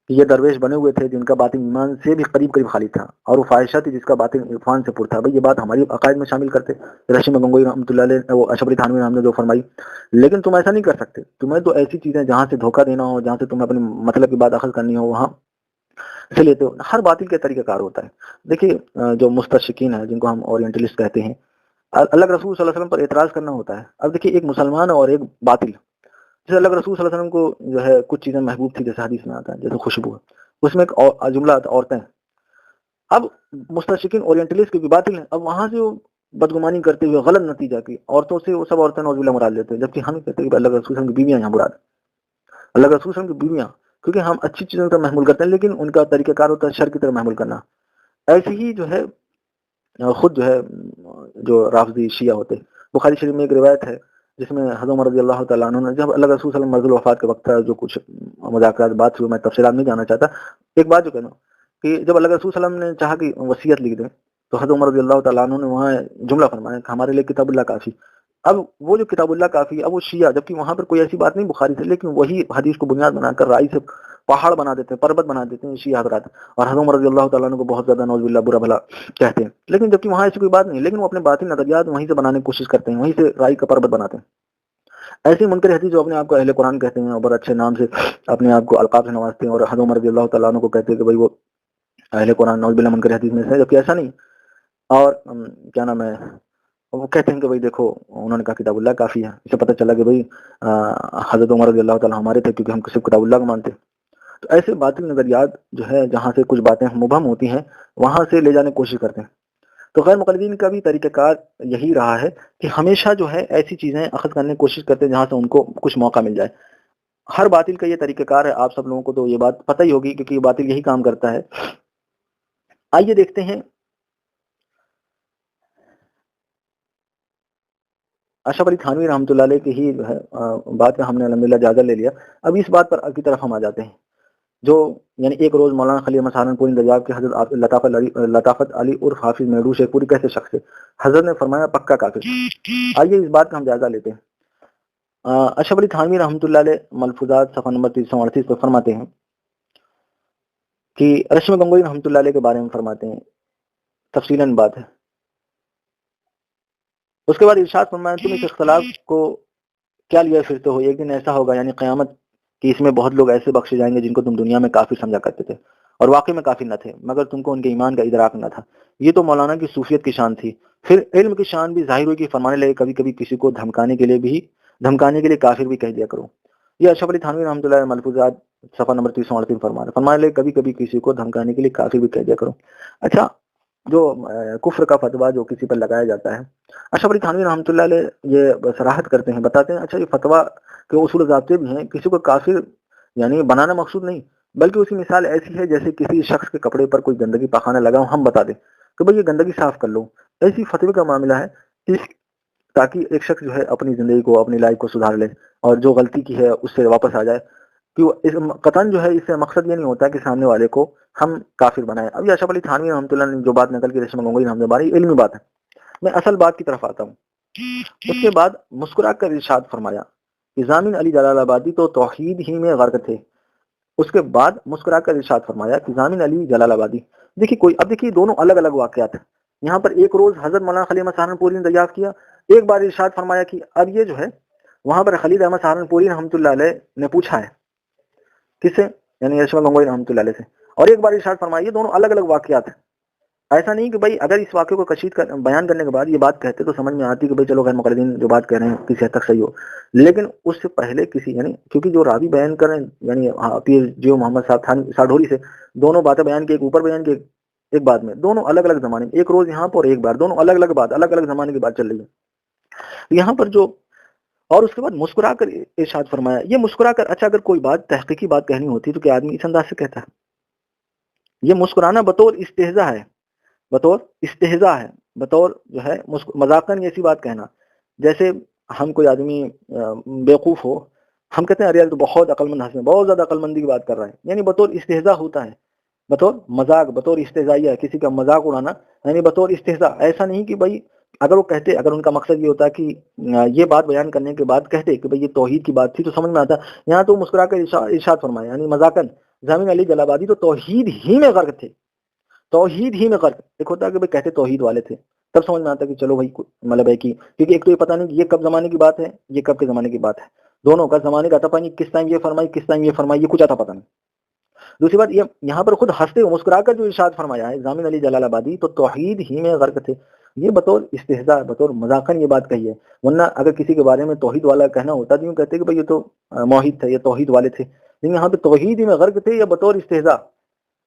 کہ یہ درویش بنے ہوئے تھے جن کا باطن ایمان سے بھی قریب خالی تھا، اور وہ فاحشہ تھی جس کا باطن عرفان سے پر تھا. بھئی یہ بات ہماری عقائد میں شامل کرتے رشید گنگوئی رحمۃ اللہ علیہ وہ اشرف علی تھانوی رحمۃ نے جو فرمائی. لیکن تم ایسا نہیں کر سکتے، تمہیں تو ایسی چیزیں جہاں سے دھوکہ دینا ہو، جہاں سے تمہیں اپنے مطلب کی بات اخذ کرنی ہو وہاں سے لیتے ہو. ہر باطل کے طریقہ کار ہوتا ہے. دیکھیے جو مستشرقین ہیں جن کو ہم اورینٹلسٹ کہتے ہیں، اللہ کے رسول صلی اللہ علیہ وسلم پر اعتراض کرنا ہوتا ہے. اب دیکھیے ایک مسلمان اور ایک باطل، جیسے اللہ کے رسول صلی اللہ علیہ وسلم کو جو ہے کچھ چیزیں محبوب تھی جیسے حدیث میں آتا ہے جیسے خوشبو ہے، اس میں ایک جملہ آتا ہے عورتیں. اب مستشرقین اورینٹلسٹ کی بھی باطل ہیں، اب وہاں سے وہ بدگمانی کرتے ہوئے غلط نتیجہ کی عورتوں سے وہ سب عورتیں نعوذ باللہ مراد لیتے ہیں، جبکہ ہم کہتے ہیں کہ اللہ کے رسول صلی اللہ علیہ وسلم کی بیویاں یہاں مراد، اللہ کے رسول صلی اللہ علیہ وسلم کی بیویاں، کیونکہ ہم اچھی چیزوں کا محمول کرتے ہیں لیکن ان کا طریقہ کار ہوتا ہے شر کی طرف محمول کرنا. ایسے ہی جو ہے خود جو ہے جو رافضی شیعہ ہوتے، بخاری شریف میں ایک روایت ہے جس میں حضرت عمر رضی اللہ تعالیٰ عنہ نے جب اللہ کے رسول صلی اللہ علیہ وسلم مرض الوفات کے وقت تھا، جو کچھ مذاکرات بات ہوئی میں تفصیلات نہیں جانا چاہتا، ایک بات جو کہنا کہ جب اللہ کے رسول صلی اللہ علیہ وسلم نے چاہا کہ وصیت لکھ دیں تو حضرت عمر رضی اللہ تعالیٰ عنہ نے وہاں جملہ فرمایا کہ ہمارے لیے کتاب اللہ کافی. اب وہ جو کتاب اللہ کافی، اب وہ شیعہ، جبکہ وہاں پر کوئی ایسی بات نہیں بخاری سے، لیکن وہی حدیث کو بنیاد بنا کر رائی سے پہاڑ بنا دیتے ہیں، پربت بنا دیتے ہیں شیعہ حضرات، اور حضرت عمر رضی اللہ تعالیٰ عنہ کو بہت زیادہ نعوذ باللہ برا بھلا کہتے ہیں. لیکن جبکہ وہاں ایسی کوئی بات نہیں، لیکن وہ اپنے باطل نظریات وہیں سے بنانے کی کوشش کرتے ہیں، وہیں سے رائی کا پربت بناتے ہیں. ایسے منکر حدیث جو اپنے آپ کو اہل قرآن کہتے ہیں اور بڑے اچھے نام سے اپنے آپ کو القاب سے نوازتے ہیں، اور حضرت عمر رضی اللہ تعالیٰ عنہ کو کہتے ہیں کہ بھائی وہ اہل قرآن نعوذ باللہ منکر حدیث میں سے، جبکہ ایسا نہیں. اور کیا نام ہے، وہ کہتے ہیں کہ بھائی دیکھو انہوں نے کہا کتاب اللہ کافی ہے، اسے پتہ چلا کہ بھائی حضرت عمر رضی اللہ تعالیٰ ہمارے تھے کیونکہ ہم صرف کتاب اللہ کو مانتے. تو ایسے باطل نظریات جو ہے جہاں سے کچھ باتیں مبہم ہوتی ہیں وہاں سے لے جانے کی کوشش کرتے ہیں. تو غیر مقلدین کا بھی طریقہ کار یہی رہا ہے کہ ہمیشہ جو ہے ایسی چیزیں اخذ کرنے کی کوشش کرتے ہیں جہاں سے ان کو کچھ موقع مل جائے. ہر باطل کا یہ طریقہ کار ہے، آپ سب لوگوں کو تو یہ بات پتہ ہی ہوگی کیونکہ یہ باطل یہی کام کرتا ہے. آئیے دیکھتے ہیں اشرف علی تھانوی رحمۃ اللہ علیہ کی ہی جو ہے بات کا ہم نے الحمدللہ جائزہ لے لیا. اب اس بات پر کی طرف ہم آ جاتے ہیں جو یعنی ایک روز مولانا خلیل احمد سہارنپوری دریافت کے حضرت لطافت علی عرف حافظ میڈو شیخ پوری کیسے شخص ہے؟ حضرت نے فرمایا پکا کافر. آئیے اس بات کا ہم جائزہ لیتے ہیں. اشرف علی تھانوی رحمۃ اللہ علیہ ملفوظات صفحہ نمبر 338 پر فرماتے ہیں کہ رشید گنگوئی رحمۃ اللہ علیہ کے بارے میں فرماتے ہیں، تفصیلاً بات ہے اس کے بعد ارشاد فرمایا تم اس اختلاف کو کیا لیے پھرتے ہو، ایک دن ایسا ہوگا یعنی قیامت کہ اس میں بہت لوگ ایسے بخشے جائیں گے جن کو تم دنیا میں کافر سمجھا کرتے تھے اور واقعی میں کافر نہ تھے مگر تم کو ان کے ایمان کا ادراک نہ تھا۔ یہ تو مولانا کی صوفیت کی شان تھی۔ پھر علم کی شان بھی ظاہر ہوئی کہ فرمانے لگے کبھی کبھی کسی کو دھمکانے کے لیے کافر بھی کہہ دیا کرو۔ یہ اشرف علی تھانوی رحمۃ اللہ علیہ ملفوظات صفحہ نمبر 338 فرمانے لگے کبھی کبھی کسی کو دھمکانے کے لیے کافر بھی کہہ دیا کرو۔ اچھا، جو کفر کا فتویٰ جو کسی پر لگایا جاتا ہے، اشرف علی تھانوی رحمۃ اللہ علیہ یہ صراحت کرتے ہیں، بتاتے ہیں اچھا یہ فتویٰ کے اصول و ضابطے بھی ہیں، کسی کو کافر یعنی بنانا مقصود نہیں، بلکہ اس کی مثال ایسی ہے جیسے کسی شخص کے کپڑے پر کوئی گندگی پاخانہ لگا ہم بتا دیں کہ بھائی یہ گندگی صاف کر لو، ایسی فتوی کا معاملہ ہے تاکہ ایک شخص جو ہے اپنی زندگی کو اپنی لائف کو سدھار لے اور جو غلطی کی ہے اس سے واپس آ جائے، کہ قطعاً جو ہے اس سے مقصد یہ نہیں ہوتا کہ سامنے والے کو ہم کافر بنائیں۔ اب یہ اشرف علی تھانوی رحمۃ اللہ نے جو بات نقل کی ریشم گنگوئی رحمۃ اللہ علمی بات ہے، میں اصل بات کی طرف آتا ہوں۔ اس کے بعد مسکرا کر ارشاد فرمایا کہ ضامن علی جلال آبادی تو توحید ہی میں غرق تھے۔ اس کے بعد مسکرا کر ارشاد فرمایا کہ ضامن علی جلال آبادی، دیکھیے دونوں الگ الگ واقعات ہیں۔ یہاں پر ایک روز حضرت مولانا خلیل احمد سہارنپوری نے دریافت کیا، ایک بار ارشاد فرمایا کہ اب یہ جو ہے وہاں پر خلیل احمد سہارنپوری رحمۃ اللہ علیہ نے پوچھا ہے، کس سے؟ یعنی اشرف گنگوئی رحمۃ اللہ علیہ سے، اور ایک بار ارشاد فرمایا۔ یہ دونوں الگ الگ واقعات ہیں۔ ایسا نہیں کہ بھائی اگر اس واقعے کو بیان کرنے کے بعد یہ بات کہتے تو سمجھ میں آتی کہ بھائی چلو غیر مقلدین جو بات کہہ رہے ہیں کسی حد تک صحیح ہو، لیکن اس سے پہلے کسی یعنی کیونکہ جو راوی بیان کر رہے ہیں یعنی پیر جیو محمد صاحب ساڈھوری سے دونوں باتیں بیان کی، ایک اوپر بیان کی ایک بعد میں، دونوں الگ الگ زمانے میں، ایک روز یہاں پر ایک بار، دونوں الگ الگ بات، الگ الگ زمانے کی بات چل رہی ہے یہاں پر جو۔ اور اس کے بعد مسکرا کر ارشاد فرمایا، یہ مسکرا کر، اچھا اگر کوئی بات تحقیقی بات کہنی ہوتی تو کیا آدمی اس انداز سے کہتا ہے؟ یہ مسکرانا بطور استہزاء ہے، بطور جو ہے مذاقاً ایسی بات کہنا، جیسے ہم کوئی آدمی بیوقوف ہو، ہم کہتے ہیں ارے یار تو بہت عقل مند ہے، بہت زیادہ عقل مندی کی بات کر رہا ہے، یعنی بطور استہزاء ہوتا ہے، بطور مذاق، بطور استہزائیہ کسی کا مذاق اڑانا، یعنی بطور استہزاء۔ ایسا نہیں کہ بھائی اگر وہ کہتے، اگر ان کا مقصد یہ ہوتا کہ یہ بات بیان کرنے کے بعد کہتے کہ بھئی یہ توحید کی بات تھی تو سمجھ میں آتا، یہاں تو مسکرا کر ارشاد فرمایا یعنی مذاقاً، ضامن علی جلال آبادی تو توحید ہی میں غرق تھے، توحید ہی میں غرق۔ ایک ہوتا ہے کہ بھئی کہتے توحید والے تھے، تب سمجھ میں آتا کہ چلو بھائی مطلب ہے کہ کیونکہ ایک تو یہ پتہ نہیں کہ یہ کب زمانے کی بات ہے، یہ کب کے زمانے کی بات ہے، دونوں کا زمانے کا اتا پتہ نہیں، کس ٹائم یہ فرمائی کس ٹائم یہ فرمائی، یہ کچھ اتا پتہ نہیں۔ دوسری بات یہ یہاں پر خود ہنستے ہوئے مسکرا کر جو ارشاد فرمایا ہے ضامن علی جلال آبادی تو توحید ہی میں غرق تھے، یہ بطور استہزاء، بطور مذاقاً یہ بات کہی ہے، ورنہ اگر کسی کے بارے میں توحید والا کہنا ہوتا تو یوں کہتے کہ بھئی یہ تو موحد تھے، یہ توحید والے تھے، لیکن یہاں پہ توحید ہی میں غرق تھے یا بطور استہزاء،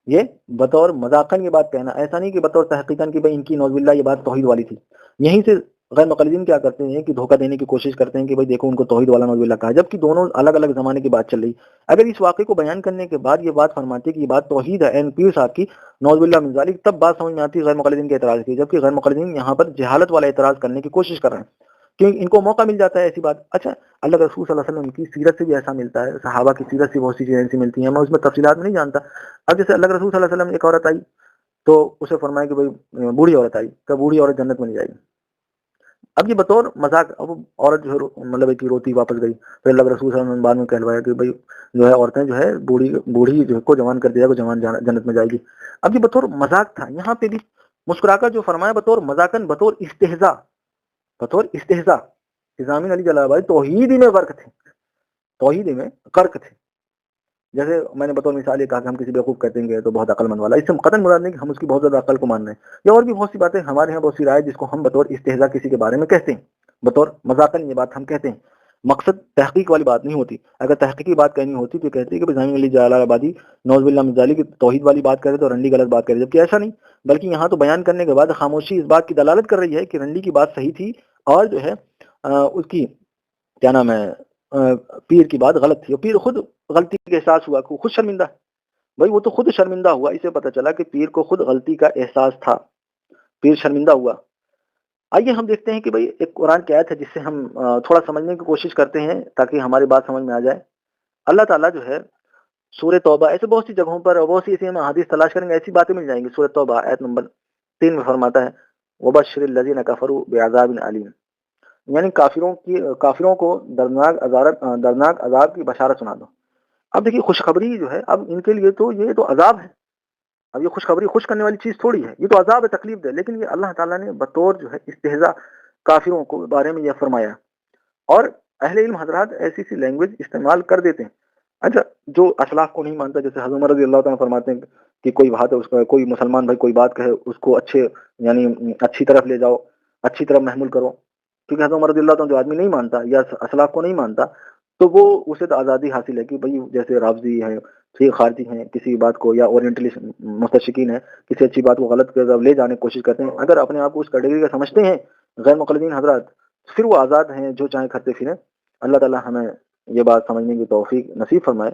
یہ بطور مذاقاً یہ بات کہنا، ایسا نہیں کہ بطور تحقیقاً کہ بھئی ان کی نعوذ باللہ یہ بات توحید والی تھی۔ یہیں سے غیر مقلدین کیا کرتے ہیں کہ دھوکہ دینے کی کوشش کرتے ہیں کہ بھئی دیکھو ان کو توحید والا نعوذ باللہ کہا، جبکہ دونوں الگ الگ زمانے کی بات چل رہی۔ اگر اس واقعے کو بیان کرنے کے بعد یہ بات فرماتے کہ یہ بات توحید ہے پیر صاحب کی نعوذ باللہ من ذالک، تب بات سمجھ میں آتی غیر مقلدین کے اعتراض کی، جبکہ غیر مقلدین یہاں پر جہالت والا اعتراض کرنے کی کوشش کر رہے ہیں کیونکہ ان کو موقع مل جاتا ہے ایسی بات۔ اچھا، اللہ رسول صلی اللہ علیہ وسلم کی سیرت سے بھی ایسا ملتا ہے، صحابہ کی سیرت سے بہت سی چیزیں ایسی ملتی ہیں، میں اس میں تفصیلات میں نہیں جانتا۔ اب جیسے اللہ رسول صلی اللہ علیہ وسلم ایک عورت آئی تو اسے فرمایا کہ بھئی بوڑھی عورت آئی، کہ بوڑھی عورت جنت میں نہیں جائے گی۔ اب یہ بطور مذاق، اب عورت جو ہے مطلب ہے کہ روتی واپس گئی، پھر اللہ رسول صلی اللہ علیہ وسلم بعد میں کہلوایا کہ بھئی جو ہے عورتیں جو ہے بوڑھی جو کو جوان کر دیا کو جوان جنت میں جائے گی۔ اب یہ بطور مذاق تھا، یہاں پہ بھی مسکرا کر جو فرمایا بطور مذاقاً، بطور استہزاء، ضامن علی جلال آبادی توحید ہی میں غرق تھے، توحید ہی میں غرق تھے۔ جیسے میں نے بطور مثال یہ کہا کہ ہم کسی بیوقوف کہتے ہیں تو بہت عقل مند والا، اس سے قطعاً مراد نہیں کہ ہم اس کی بہت زیادہ عقل کو مان رہے ہیں، یا اور بھی بہت سی باتیں ہمارے یہاں بہت سی رائے جس کو ہم بطور استہزاء کسی کے بارے میں کہتے ہیں، بطور مذاقاً یہ بات ہم کہتے ہیں، مقصد تحقیق والی بات نہیں ہوتی۔ اگر تحقیقی بات کہنی ہوتی تو کہتے ہیں کہ ضامن علی جلال آبادی نعوذ باللہ من ذالک توحید والی بات کرے تو رنڈی غلط بات کرے، جبکہ ایسا نہیں، بلکہ یہاں تو بیان کرنے کے بعد خاموشی اس بات کی دلالت کر رہی ہے کہ رنڈی کی بات صحیح تھی اور جو ہے اس کی کیا نام ہے پیر کی بات غلط تھی، اور پیر خود غلطی کا احساس ہوا، خود شرمندہ، بھائی وہ تو خود شرمندہ ہوا، اسے پتہ چلا کہ پیر کو خود غلطی کا احساس تھا، پیر شرمندہ ہوا۔ آئیے ہم دیکھتے ہیں کہ بھائی ایک قرآن کی آیت ہے جس سے ہم تھوڑا سمجھنے کی کوشش کرتے ہیں تاکہ ہماری بات سمجھ میں آ جائے۔ اللہ تعالیٰ جو ہے سورہ توبہ، ایسے بہت سی جگہوں پر بہت سی ایسی ہم حدیث تلاش کریں گے، ایسی باتیں مل جائیں گی۔ سورہ توبہ آیت نمبر 3 میں فرماتا ہے وبشر الذین کفروا بعذاب علیم، یعنی کافروں کو دردناک عذاب کی بشارت سنا دو۔ اب دیکھیے خوشخبری جو ہے اب ان کے لیے تو یہ تو عذاب ہے، اب یہ خوشخبری خوش کرنے والی چیز تھوڑی ہے، یہ تو عذاب ہے، تکلیف دے، لیکن یہ اللہ تعالیٰ نے بطور جو ہے استہزاء کافروں کو بارے میں یہ فرمایا، اور اہل علم حضرات ایسی سی لینگویج استعمال کر دیتے ہیں۔ اچھا، جو اسلاف کو نہیں مانتا، جیسے حضرت عمر رضی اللہ تعالیٰ فرماتے ہیں کہ کوئی بات ہے، اس کا کوئی مسلمان بھائی کوئی بات کہے، اس کو اچھے یعنی اچھی طرف لے جاؤ، اچھی طرف محمول کرو، کیونکہ حضرت عمر رضی اللہ تعالیٰ جو آدمی نہیں مانتا یا اسلاف کو نہیں مانتا، تو وہ اسے تو آزادی حاصل ہے کہ بھائی جیسے رافضی ہیں، شیخ خارجی ہیں، کسی بات کو یا اورینٹلسٹ مستشقین ہیں، کسی اچھی بات کو غلط کی طرف لے جانے کی کوشش کرتے ہیں، اگر اپنے آپ کو اس کیٹیگری کا سمجھتے ہیں غیر مقلدین حضرات، پھر وہ آزاد ہیں، جو چاہیں کرتے پھریں۔ اللہ تعالی ہمیں یہ بات سمجھنے کی توفیق نصیب فرمائے۔